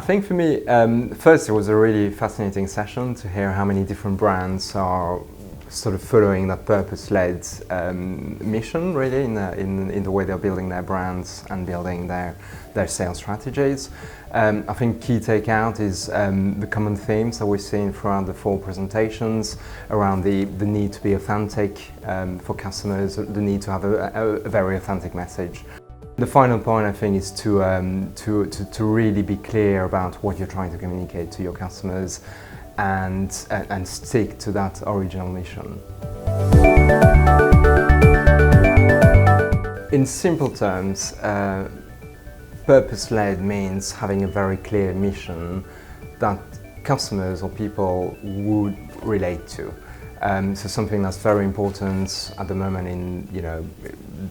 think for me, first it was a really fascinating session to hear how many different brands are sort of following that purpose-led mission, really, in the way they're building their brands and building their sales strategies. I think key takeout is the common themes that we've seen throughout the 4 presentations around the need to be authentic for customers, the need to have a very authentic message. The final point, I think, is to really be clear about what you're trying to communicate to your customers and stick to that original mission. In simple terms, purpose-led means having a very clear mission that customers or people would relate to. So something that's very important at the moment in,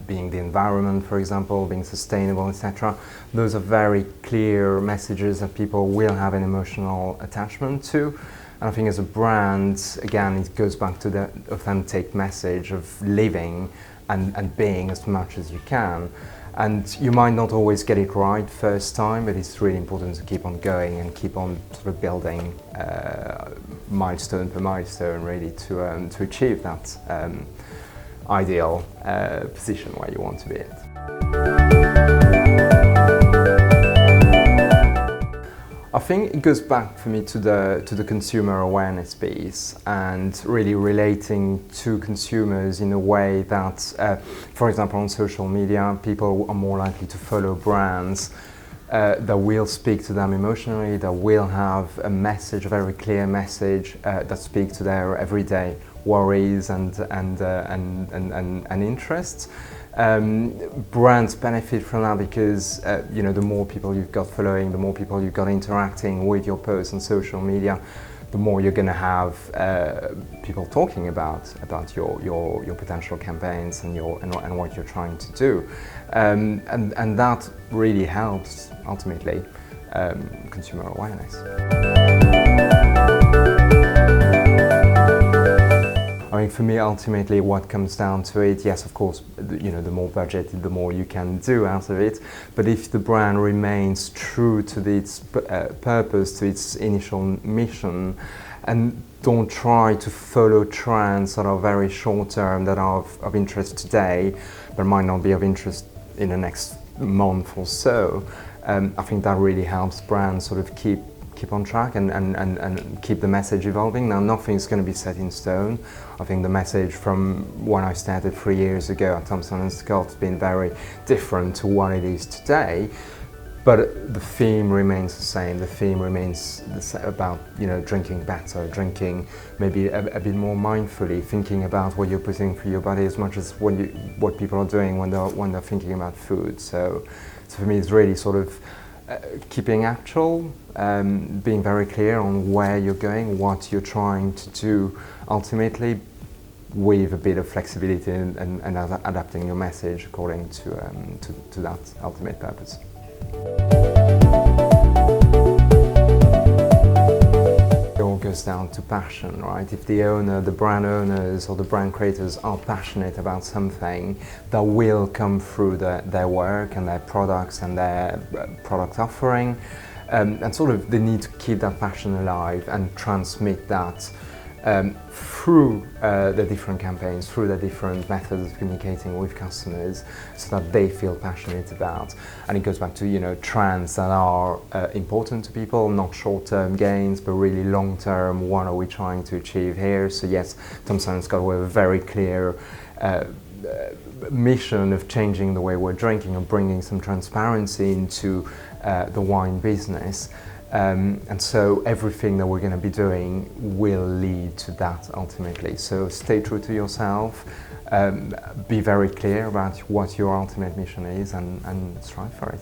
being the environment, for example, being sustainable, etc. Those are very clear messages that people will have an emotional attachment to. And I think as a brand, again, it goes back to the authentic message of living and being as much as you can. And you might not always get it right first time, but it's really important to keep on going and keep on sort of building milestone per milestone, really, to achieve that ideal position where you want to be at. I think it goes back for me to the consumer awareness piece and really relating to consumers in a way that, for example, on social media, people are more likely to follow brands that will speak to them emotionally, that will have a message, a very clear message that speaks to their everyday worries and interests. Brands benefit from that because the more people you've got following, the more people you've got interacting with your posts on social media, the more you're going to have people talking about your potential campaigns and what you're trying to do, and that really helps ultimately consumer awareness. I mean, for me, ultimately, what comes down to it, yes, of course, the more budget, the more you can do out of it. But if the brand remains true to its purpose, to its initial mission, and don't try to follow trends that are very short term, that are of interest today, but might not be of interest in the next month or so, I think that really helps brands sort of keep on track and keep the message evolving. Now, nothing's going to be set in stone. I think the message from when I started 3 years ago at Thomson Scott has been very different to what it is today, but the theme remains the same. The theme remains about drinking better, drinking maybe a bit more mindfully, thinking about what you're putting through your body as much as what people are doing when they're thinking about food. So for me, it's really sort of keeping actual, being very clear on where you're going, what you're trying to do ultimately, with a bit of flexibility and adapting your message according to that ultimate purpose. It all goes down to passion, right? If the brand owners or the brand creators are passionate about something, that will come through their work and their products and their product offering, and sort of they need to keep that passion alive and transmit that through the different campaigns, through the different methods of communicating with customers, so that they feel passionate about. And it goes back to trends that are important to people, not short-term gains, but really long-term. What are we trying to achieve here? So yes, Thomson Scott with a very clear mission of changing the way we're drinking, of bringing some transparency into the wine business. And so everything that we're going to be doing will lead to that ultimately. So stay true to yourself, be very clear about what your ultimate mission is, and strive for it.